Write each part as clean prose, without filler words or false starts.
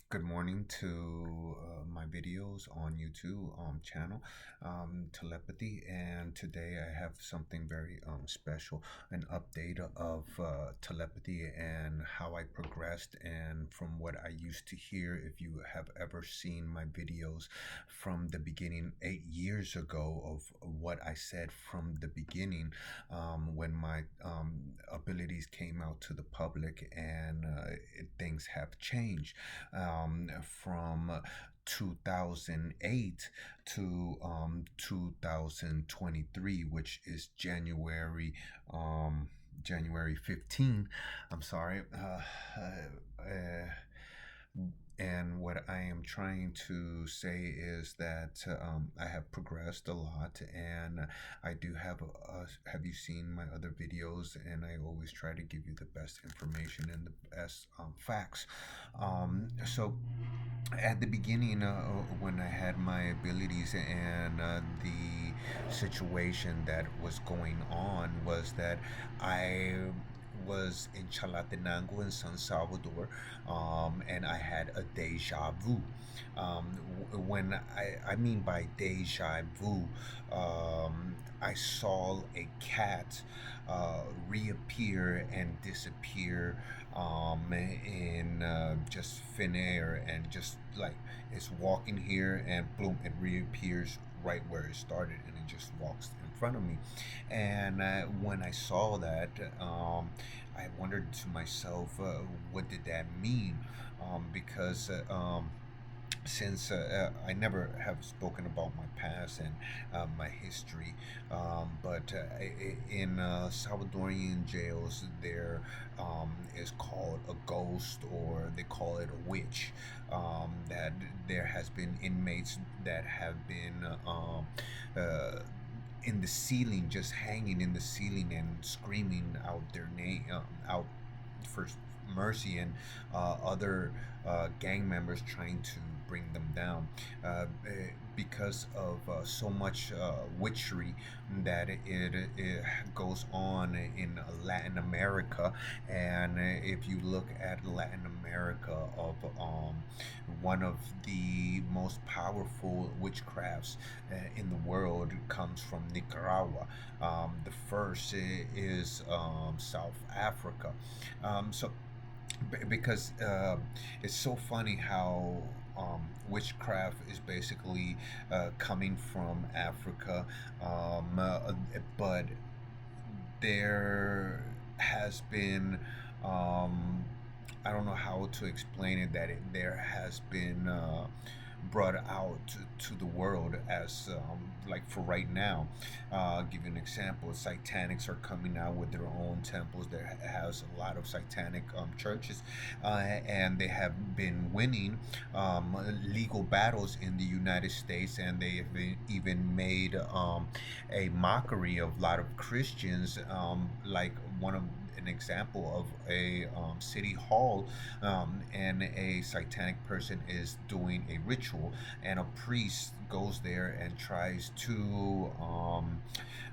Good morning to my videos on YouTube channel, Telepathy, and today I have something very special, an update of Telepathy and how I progressed and from what I used to hear. If you have ever seen my videos from the beginning 8 years ago of what I said from the beginning, when my abilities came out to the public and things have changed from 2008 to 2023, which is January 15. I'm sorry. And what I am trying to say is that I have progressed a lot, and I do have. Have you seen my other videos? And I always try to give you the best information and the best facts. So at the beginning, when I had my abilities and the situation that was going on was that I was in Chalatenango in San Salvador, and I had a deja vu. When I mean by deja vu, I saw a cat reappear and disappear in just thin air, and just like it's walking here and boom, it reappears right where it started, and it just walks in front of me. And when I saw that, I wondered to myself, what did that mean? Because since I never have spoken about my past and my history, but in Salvadorian jails, there is called a ghost, or they call it a witch. That there has been inmates that have been in the ceiling, just hanging in the ceiling and screaming out their name, out for mercy, and other gang members trying to bring them down, because of so much witchery that it goes on in Latin America. And if you look at Latin America, of one of the most powerful witchcrafts in the world comes from Nicaragua. The first is South Africa. So because it's so funny how witchcraft is basically coming from Africa, but there has been, I don't know how to explain it, that there has been brought out to the world as like for right now. Give you an example: Satanics are coming out with their own temples. There has a lot of satanic churches, and they have been winning legal battles in the United States, and they have even made a mockery of a lot of Christians, like one of an example of a city hall, and a satanic person is doing a ritual, and a priest goes there and tries to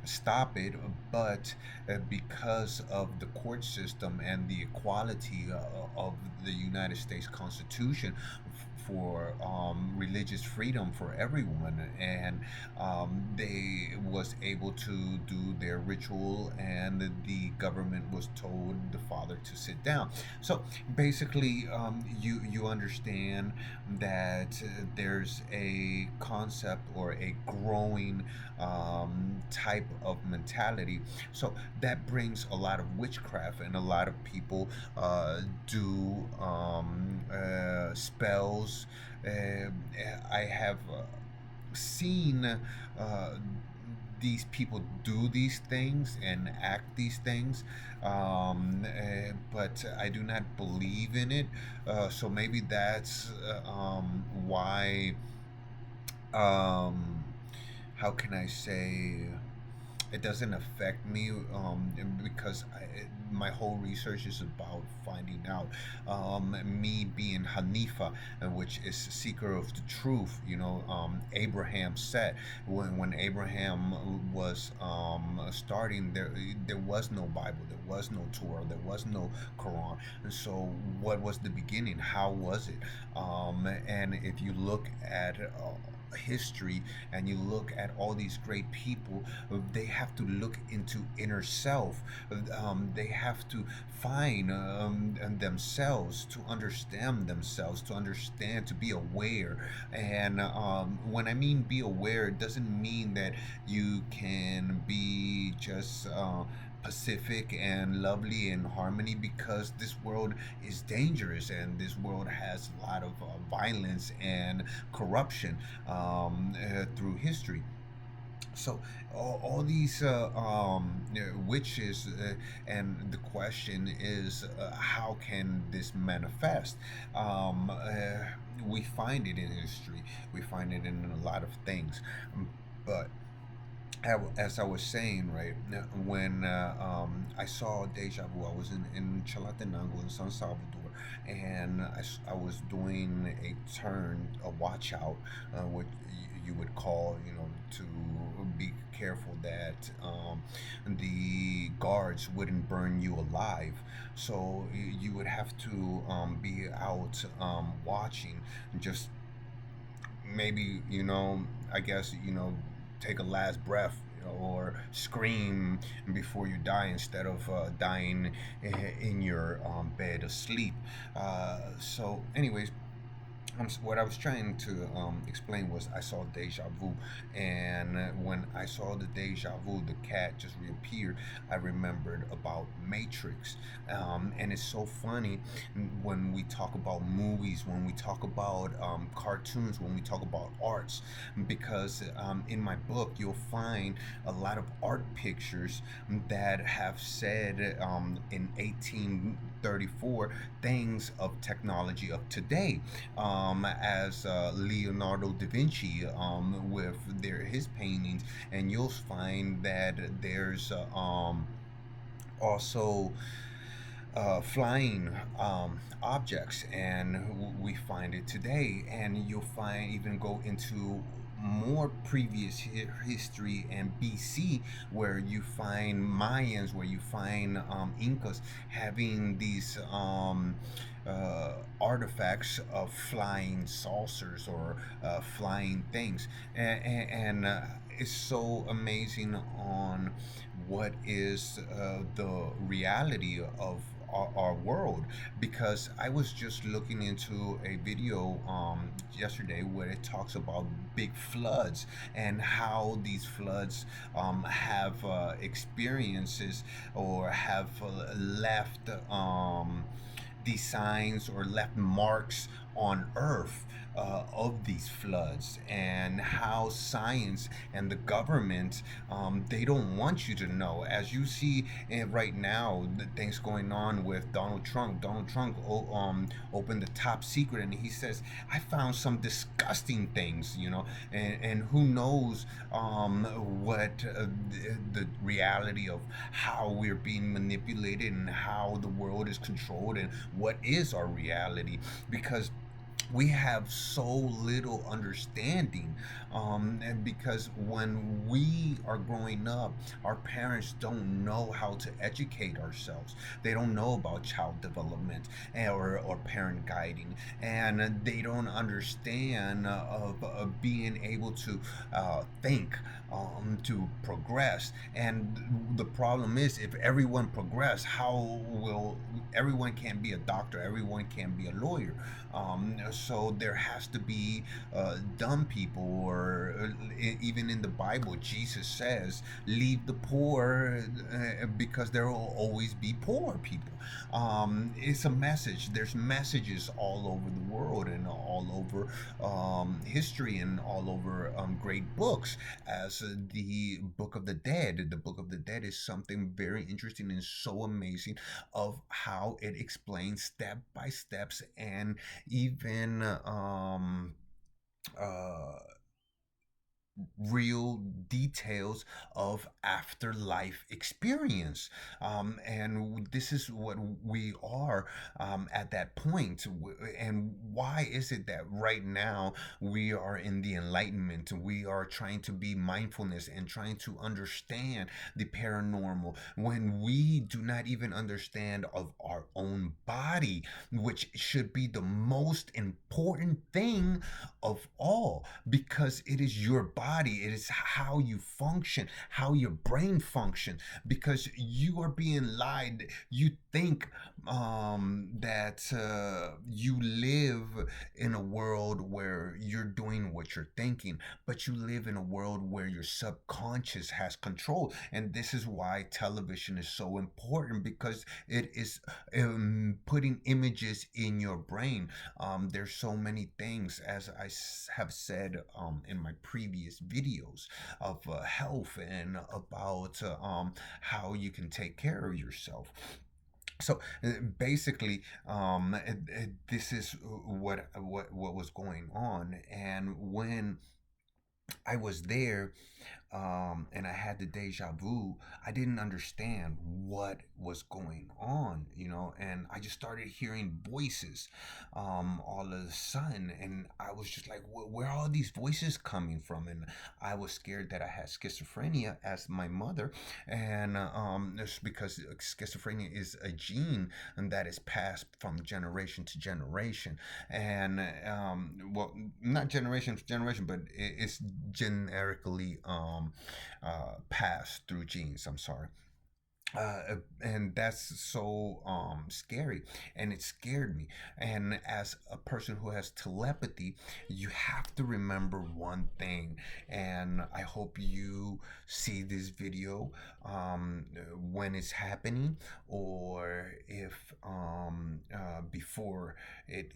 stop it, but because of the court system and the equality of the United States Constitution for religious freedom for everyone, and they was able to do their ritual, and the government was told the father to sit down. So basically, you understand that there's a concept or a growing type of mentality. So that brings a lot of witchcraft, and a lot of people do spells. I have seen these people do these things and act these things, but I do not believe in it. So maybe that's why. Um, how can I say? it doesn't affect me, because my whole research is about finding out. Me being Hanifa, which is seeker of the truth. Abraham said, when Abraham was starting, there was no Bible, there was no Torah, there was no Quran. And so, what was the beginning? How was it? And if you look at history and you look at all these great people, they have to look into inner self. They have to find themselves, to understand themselves, to understand, to be aware. And when I mean be aware, it doesn't mean that you can be just pacific and lovely and harmony, because this world is dangerous and this world has a lot of violence and corruption through history. So all these witches, and the question is, how can this manifest? We find it in history, we find it in a lot of things. But as I was saying, right, when I saw deja vu, I was in Chalatenango in San Salvador, and I was doing a turn, a watch out, what you would call, to be careful that the guards wouldn't burn you alive. So you would have to be out watching, just maybe, I guess, take a last breath, or scream before you die, instead of dying in your bed asleep. So anyways, what I was trying to explain was, I saw deja vu, and when I saw the deja vu, the cat just reappeared. I remembered about Matrix, and it's so funny when we talk about movies, when we talk about cartoons, when we talk about arts, because in my book you'll find a lot of art pictures that have said, in 1834, things of technology of today, as Leonardo da Vinci, with his paintings, and you'll find that there's also flying objects, and we find it today. And you'll find, even go into more previous history and BC, where you find Mayans, where you find Incas having these artifacts of flying saucers, or flying things. And it's so amazing on what is the reality of our world, because I was just looking into a video yesterday, where it talks about big floods, and how these floods have experiences, or have left these signs, or left marks on earth of these floods, and how science and the government, they don't want you to know. As you see right now, the things going on with Donald Trump. Donald Trump opened the top secret, and he says, I found some disgusting things, and who knows what the reality of how we're being manipulated, and how the world is controlled, and what is our reality, because we have so little understanding. And because when we are growing up, our parents don't know how to educate ourselves. They don't know about child development, or parent guiding, and they don't understand of being able to think, to progress. And the problem is, if everyone progress, how will everyone can be a doctor, everyone can be a lawyer? So there has to be dumb people, or even in the Bible, Jesus says, "Leave the poor, because there will always be poor people." It's a message. There's messages all over the world, and all over history, and all over great books, as the Book of the Dead. The Book of the Dead is something very interesting and so amazing, of how it explains step by steps, and even uh, real details of afterlife experience. And this is what we are at that point. And why is it that right now we are in the enlightenment? We are trying to be mindfulness and trying to understand the paranormal when we do not even understand of our own body, which should be the most important thing of all, because it is your body, it is how you function, how your brain functions, because you are being lied. You think that you live in a world where you're doing what you're thinking, but you live in a world where your subconscious has control. And this is why television is so important, because it is putting images in your brain. There's so many things, as have said in my previous videos, of health and about how you can take care of yourself. So basically, this is what was going on. And when I was there, and I had the deja vu, I didn't understand what was going on, and I just started hearing voices all of a sudden, and I was just like, where are all these voices coming from? And I was scared that I had schizophrenia, as my mother, and it's because schizophrenia is a gene and that is passed from generation to generation, and well, not generation to generation, but it's generically passed through genes. I'm sorry. And that's so scary, and it scared me. And as a person who has telepathy, you have to remember one thing, and I hope you see this video when it's happening, or if before it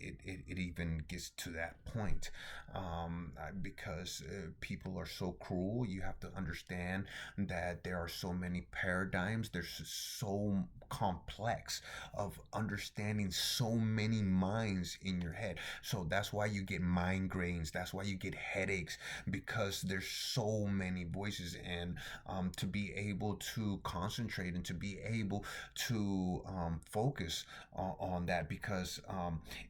even gets to that point, because people are so cruel. You have to understand that there are so many paradigms. There's so complex of understanding so many minds in your head. So that's why you get migraines. That's why you get headaches, because there's so many voices. And to be able to concentrate and to be able to focus on that, because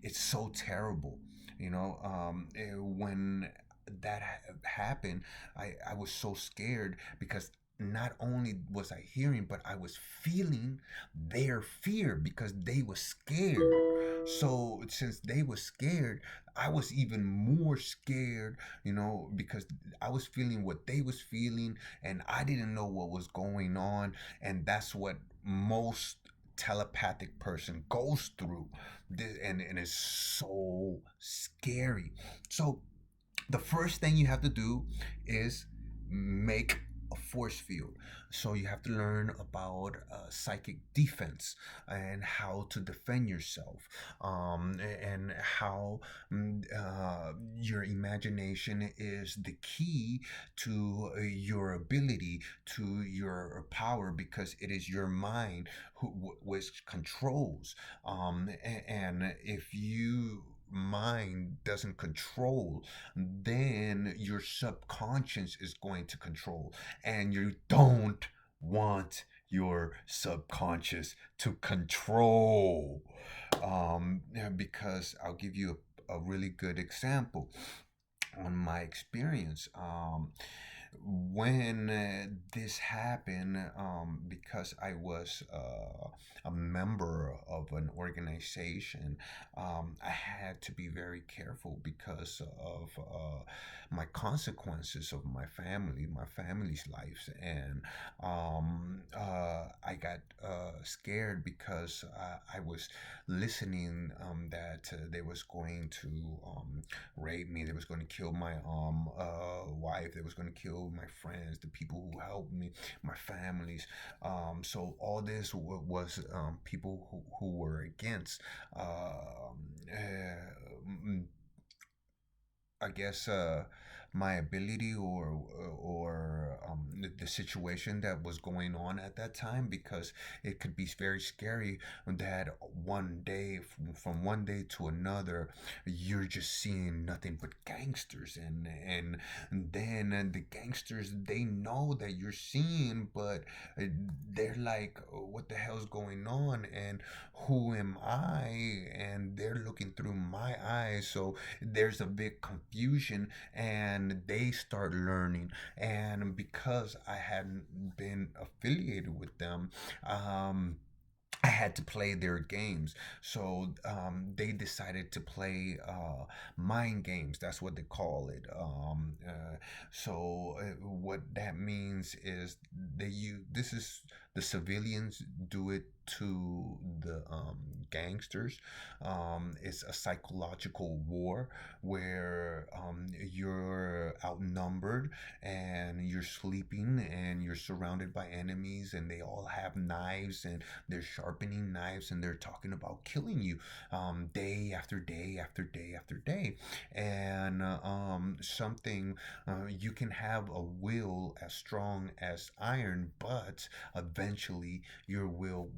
it's so terrible. When that happened, I was so scared, because not only was I hearing, but I was feeling their fear, because they were scared. So since they were scared, I was even more scared, because I was feeling what they was feeling, and I didn't know what was going on. And that's what most telepathic person goes through. And it's so scary. So the first thing you have to do is make a force field. So you have to learn about psychic defense and how to defend yourself, and how your imagination is the key to your ability, to your power, because it is your mind which controls. And if you mind doesn't control, then your subconscious is going to control. And you don't want your subconscious to control. Because I'll give you a really good example on my experience. When this happened, because I was a member of an organization, I had to be very careful because of my consequences of my family's lives. And I got scared, because I was listening that they was going to rape me. They was going to kill my wife. They was going to kill my friends, the people who helped me, my families. So all this was people who were against. I guess my ability, or the situation that was going on at that time, because it could be very scary that one day, from one day to another, you're just seeing nothing but gangsters, and then the gangsters, they know that you're seeing, but uh, they're like, what the hell's going on, and who am I? And they're looking through my eyes, so there's a big confusion, and they start learning. And because I hadn't been affiliated with them, um, I had to play their games. So they decided to play mind games. That's what they call it. What that means is this is the civilians do it to the gangsters. It's a psychological war where you're outnumbered and you're sleeping and you're surrounded by enemies, and they all have knives, and they're sharpening knives, and they're talking about killing you day after day after day after day. And something you can have a will as strong as iron, but eventually your will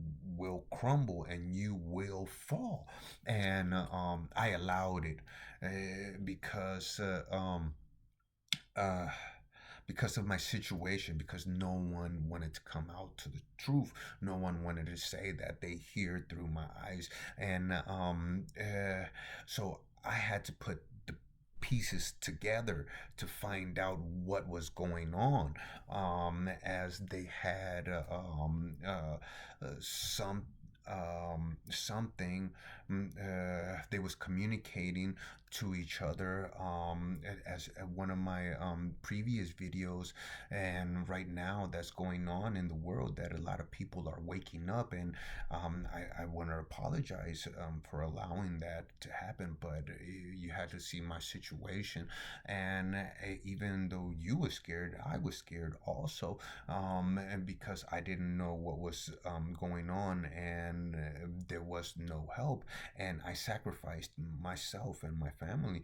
crumble and you will fall. And I allowed it because uh, because of my situation, because no one wanted to come out to the truth. No one wanted to say that they hear through my eyes. And so I had to put the pieces together to find out what was going on, as they had some something they was communicating to each other, as one of my previous videos. And right now that's going on in the world, that a lot of people are waking up. And I want to apologize for allowing that to happen, but you had to see my situation. And even though you were scared, I was scared also, and because I didn't know what was going on, and there was no help. And I sacrificed myself and my family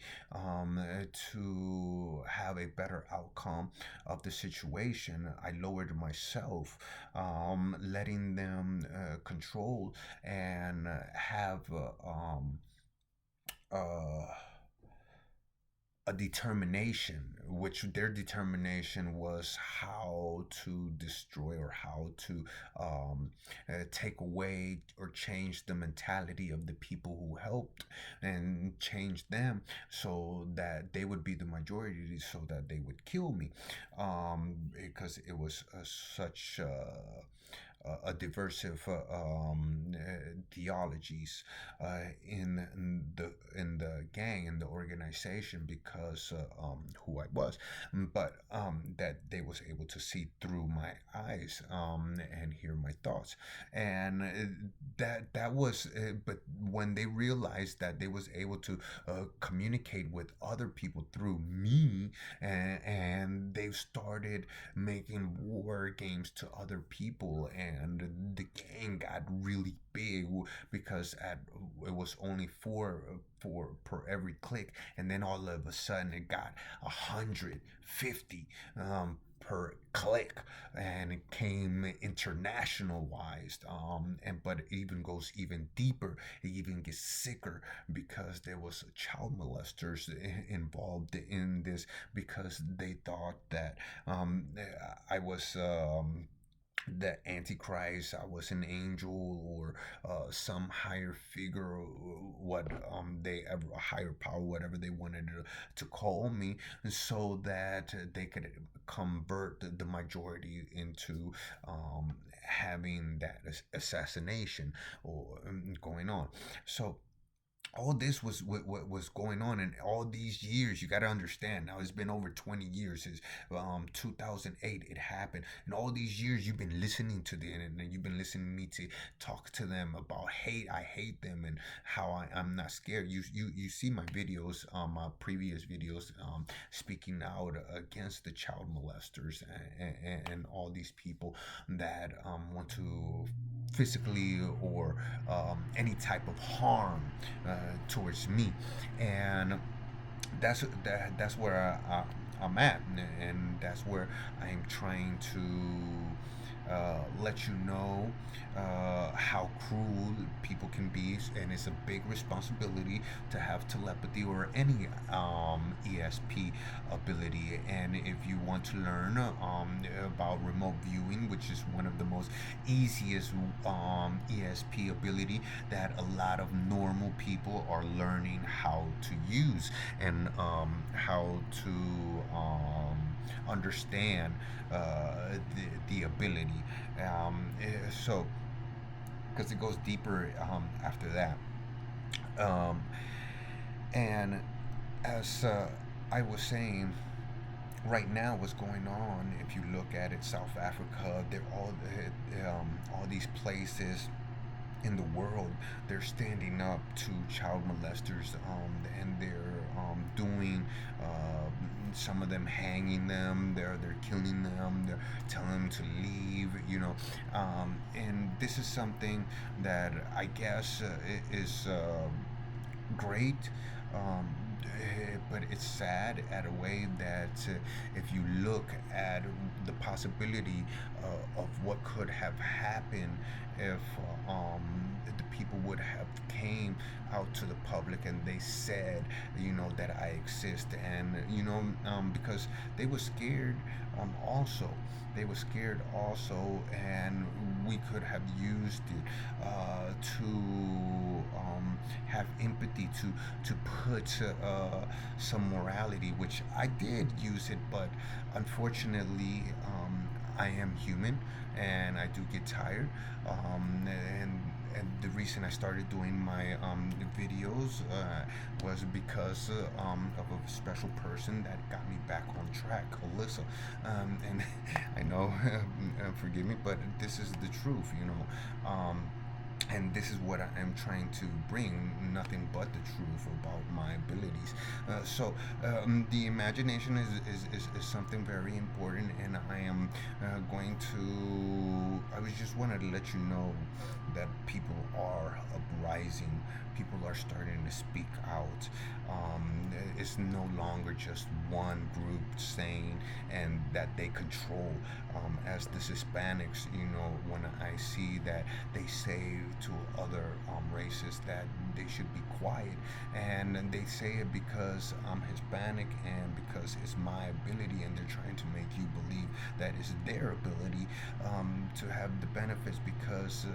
to have a better outcome of the situation. I lowered myself, letting them control and have uh, a determination, which their determination was how to destroy, or how to take away or change the mentality of the people who helped, and change them so that they would be the majority, so that they would kill me, because it was such a diversive theologies in the gang, in the organization, because who I was, but that they was able to see through my eyes, and hear my thoughts. And that was but when they realized that they was able to communicate with other people through me, and they started making war games to other people, and the gang got really big, because it was only four per every click, and then all of a sudden it got 150 per click, and it came internationalized, and but it even goes even deeper. It even gets sicker, because there was child molesters involved in this, because they thought that I was the Antichrist, I was an angel, or some higher figure, or what they ever, a higher power, whatever they wanted to call me, so that they could convert the majority into having that assassination or going on. So all this was what was going on, and all these years, you got to understand, now it's been over 20 years since 2008 it happened, and all these years you've been listening to the internet, and you've been listening to me to talk to them about hate. I hate them, and how I'm not scared. You see my videos, my previous videos, speaking out against the child molesters, and all these people that want to physically, or any type of harm towards me. And that's where I'm at, and that's where I'm trying to let you know how cruel people can be, and it's a big responsibility to have telepathy or any ESP ability. And if you want to learn about remote viewing, which is one of the most easiest ESP ability that a lot of normal people are learning how to use, and how to understand the ability. So, because it goes deeper after that. Um, and as I was saying, right now, what's going on, if you look at it, South Africa, they're all these places in the world, they're standing up to child molesters, and they're doing, some of them hanging them, they're killing them, they're telling them to leave, and this is something that I guess is great. Um, but it's sad at a way that if you look at the possibility of what could have happened if the people would have came out to the public and they said, that I exist, and because they were scared, also they were scared also, and we could have used it to have empathy, to put some morality, which I did use it, but unfortunately, I am human, and I do get tired, and the reason I started doing my videos was because of a special person that got me back on track, Alyssa. And I know, forgive me, but this is the truth, and this is what I am trying to bring, nothing but the truth about my abilities. The imagination is something very important, and I am going to. I was just wanted to let you know that people are uprising. People are starting to speak out. It's no longer just one group saying and that they control. As the Hispanics, when I see that they say to other races that they should be quiet, and they say it because I'm Hispanic and because it's my ability, and they're trying to make you believe that it's their ability to have the benefits, because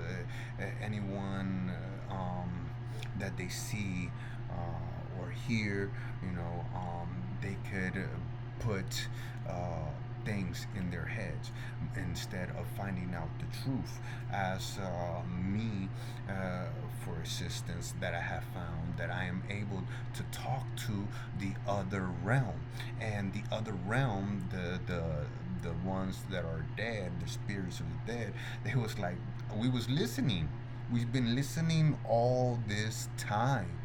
anyone that they see or hear, they could put things in their heads instead of finding out the truth. As me, for assistance, that I have found that I am able to talk to the other realm, and the other realm, the ones that are dead, the spirits of the dead, they was like, we was listening. We've been listening all this time,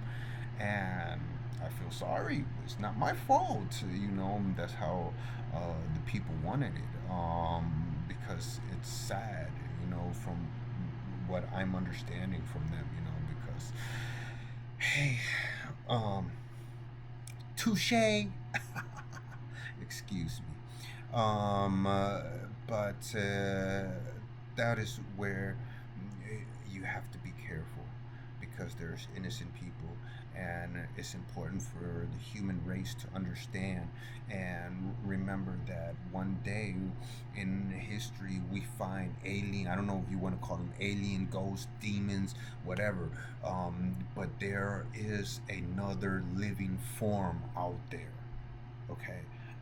and I feel sorry. It's not my fault. That's how the people wanted it. Because it's sad, from what I'm understanding from them. Because hey, um, touche. Excuse me. Um, uh, but that is where you have to be careful, because there's innocent people, and it's important for the human race to understand and remember that one day in history we find alien, I don't know if you want to call them alien, ghosts, demons, whatever, but there is another living form out there, okay?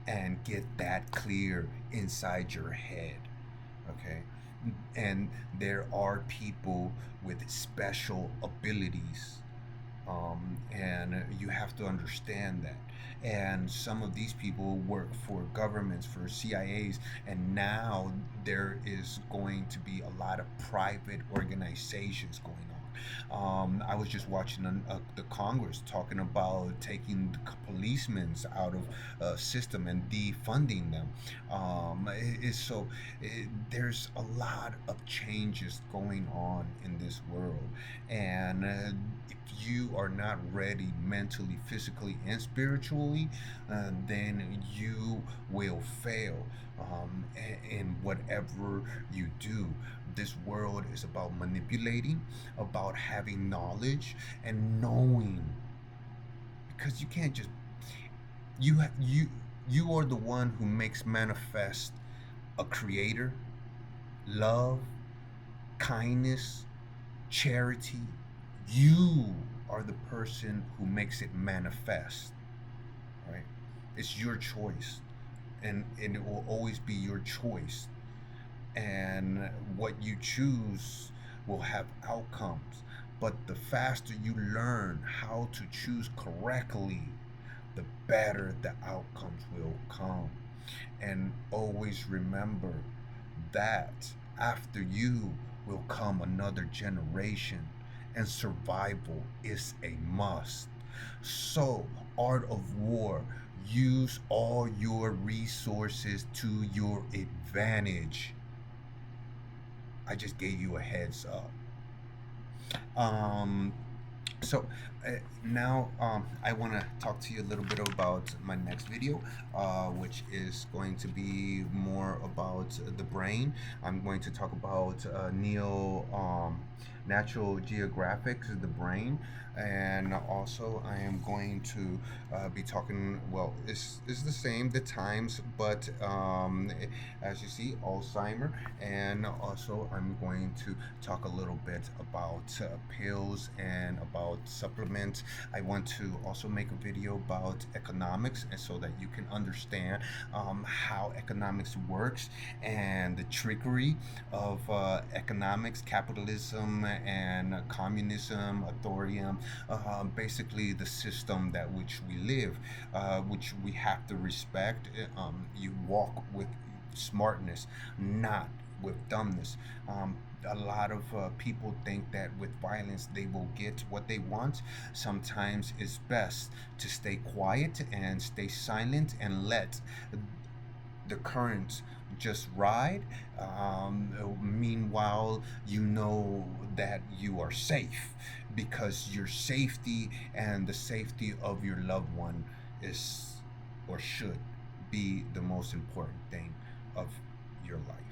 And get that clear inside your head, okay? And there are people with special abilities, and you have to understand that. And some of these people work for governments, for CIAs, and now there is going to be a lot of private organizations going on. I was just watching the Congress talking about taking the policemen out of system and defunding them. There's a lot of changes going on in this world, and you are not ready mentally, physically, and spiritually, then you will fail in whatever you do. This world is about manipulating, about having knowledge and knowing, because you can't just you are the one who makes manifest a creator, love, kindness, charity. You are the person who makes it manifest, right? It's your choice, and it will always be your choice. And what you choose will have outcomes. But the faster you learn how to choose correctly, the better the outcomes will come. And always remember that after you will come another generation, and survival is a must. So, Art of War, use all your resources to your advantage. I just gave you a heads up. Um, so uh, now I want to talk to you a little bit about my next video, which is going to be more about the brain. I'm going to talk about Natural Geographic's The Brain, and also I am going to be talking. Well, it's the same, the times, but as you see, Alzheimer, and also I'm going to talk a little bit about pills and about supplements. I want to also make a video about economics, and so that you can understand how economics works and the trickery of economics, capitalism, and communism, authorium, basically the system that which we live, which we have to respect. You walk with smartness, not with dumbness. A lot of people think that with violence they will get what they want. Sometimes it's best to stay quiet and stay silent and let the current just ride. Meanwhile, you know that you are safe, because your safety and the safety of your loved one is, or should be, the most important thing of your life.